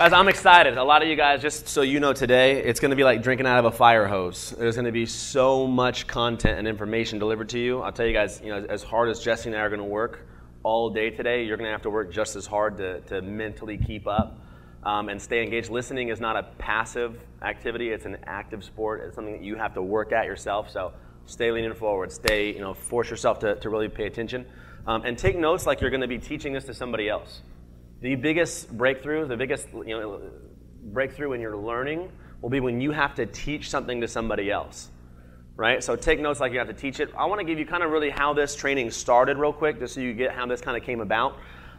Guys, I'm excited. A lot of you guys, just so you know today, it's going to be like drinking out of a fire hose. There's going to be so much content and information delivered to you. I'll tell you guys, as hard as Jesse and I are going to work all day today, you're going to have to work just as hard to mentally keep up and stay engaged. Listening is not a passive activity. It's an active sport. It's something that you have to work at yourself. So stay leaning forward. Stay, force yourself to really pay attention. And take notes like you're going to be teaching this to somebody else. The biggest breakthrough, breakthrough in your learning will be when you have to teach something to somebody else, right? So take notes like you have to teach it. I want to give you kind of really how this training started real quick, just so you get how this kind of came about.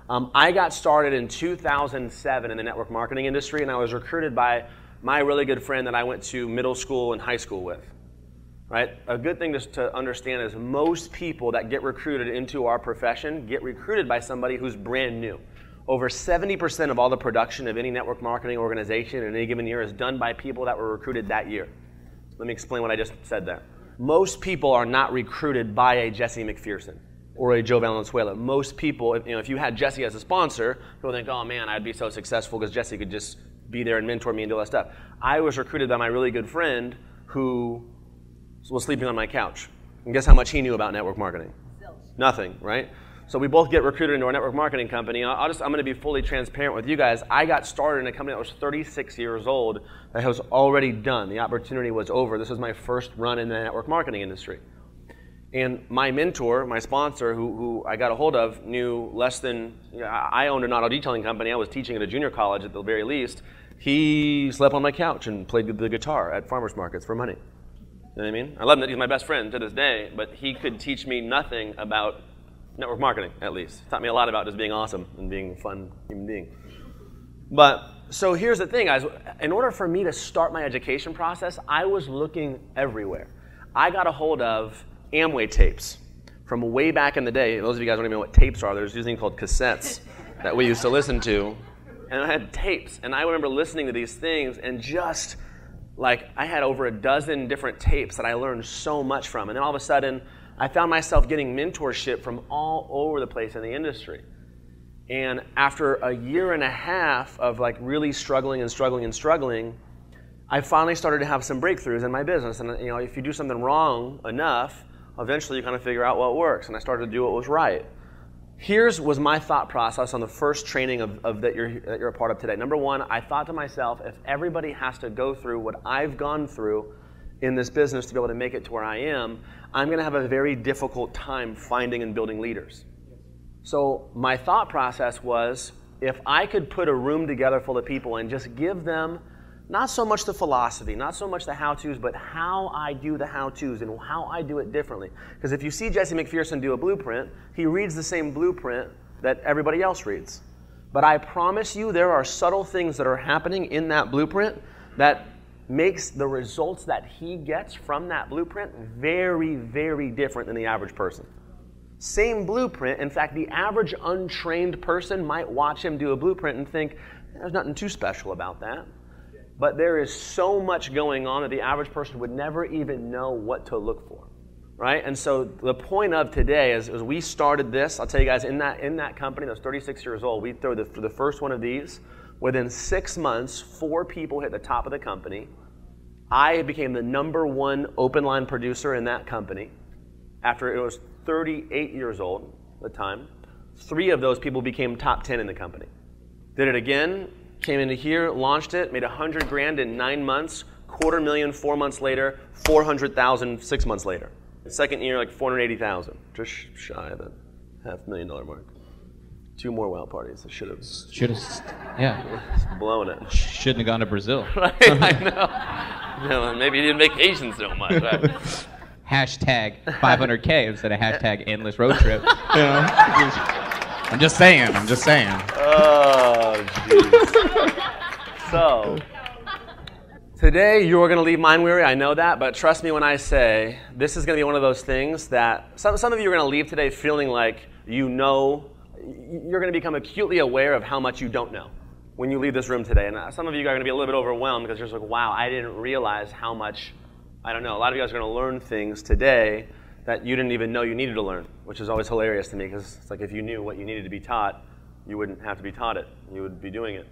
I got started in 2007 in the network marketing industry, and I was recruited by my really good friend that I went to middle school and high school with, right? A good thing to understand is most people that get recruited into our profession get recruited by somebody who's brand new. Over 70% of all the production of any network marketing organization in any given year is done by people that were recruited that year. Let me explain what I just said there. Most people are not recruited by a Jesse Macpherson or a Joe Valenzuela. Most people, if you had Jesse as a sponsor, people think, oh man, I'd be so successful because Jesse could just be there and mentor me and do all that stuff. I was recruited by my really good friend who was sleeping on my couch. And guess how much he knew about network marketing? Nothing, right? So we both get recruited into our network marketing company. I'm going to be fully transparent with you guys. I got started in a company that was 36 years old that was already done. The opportunity was over. This was my first run in the network marketing industry. And my mentor, my sponsor, who I got a hold of, knew less than, I owned an auto detailing company. I was teaching at a junior college at the very least. He slept on my couch and played the guitar at farmers markets for money. You know what I mean? I love him. He's my best friend to this day, but he could teach me nothing about network marketing, at least. Taught me a lot about just being awesome and being a fun human being. But, so here's the thing, guys. In order for me to start my education process, I was looking everywhere. I got a hold of Amway tapes from way back in the day. Those of you guys don't even know what tapes are. There's this thing called cassettes that we used to listen to. And I had tapes. And I remember listening to these things and just, I had over a dozen different tapes that I learned so much from. And then all of a sudden, I found myself getting mentorship from all over the place in the industry. And after a year and a half of really struggling, I finally started to have some breakthroughs in my business. And if you do something wrong enough, eventually you kind of figure out what works. And I started to do what was right. Was my thought process on the first training that you're a part of today. Number one, I thought to myself, if everybody has to go through what I've gone through in this business to be able to make it to where I am, I'm going to have a very difficult time finding and building leaders. So my thought process was, if I could put a room together full of people and just give them not so much the philosophy, not so much the how-tos, but how I do the how-tos and how I do it differently. Because if you see Jesse Macpherson do a blueprint, he reads the same blueprint that everybody else reads. But I promise you there are subtle things that are happening in that blueprint that makes the results that he gets from that blueprint very, very different than the average person. Same blueprint. In fact, the average untrained person might watch him do a blueprint and think, there's nothing too special about that. But there is so much going on that the average person would never even know what to look for, right? And so the point of today is we started this. I'll tell you guys, in that company that was 36 years old, we threw the first one of these. Within 6 months, 4 people hit the top of the company. I became the #1 open line producer in that company after it was 38 years old at the time. 3 of those people became top 10 in the company. Did it again, came into here, launched it, made $100,000 in 9 months, $250,000 4 months later, $400,000 6 months later. Second year, $480,000, just shy of the $500,000 mark. 2 more wild parties. I should have, yeah. Blowing it. Shouldn't have gone to Brazil. Right, I know. Maybe you didn't vacation so much. Right? Hashtag 500K instead of hashtag endless road trip. I'm just saying. Oh, jeez. So, today you're going to leave mind weary. I know that, but trust me when I say this is going to be one of those things that some of you are going to leave today feeling like you're going to become acutely aware of how much you don't know when you leave this room today. And some of you are going to be a little bit overwhelmed because you're just like, wow, I didn't realize how much, I don't know. A lot of you guys are going to learn things today that you didn't even know you needed to learn, which is always hilarious to me because it's like if you knew what you needed to be taught, you wouldn't have to be taught it. You would be doing it.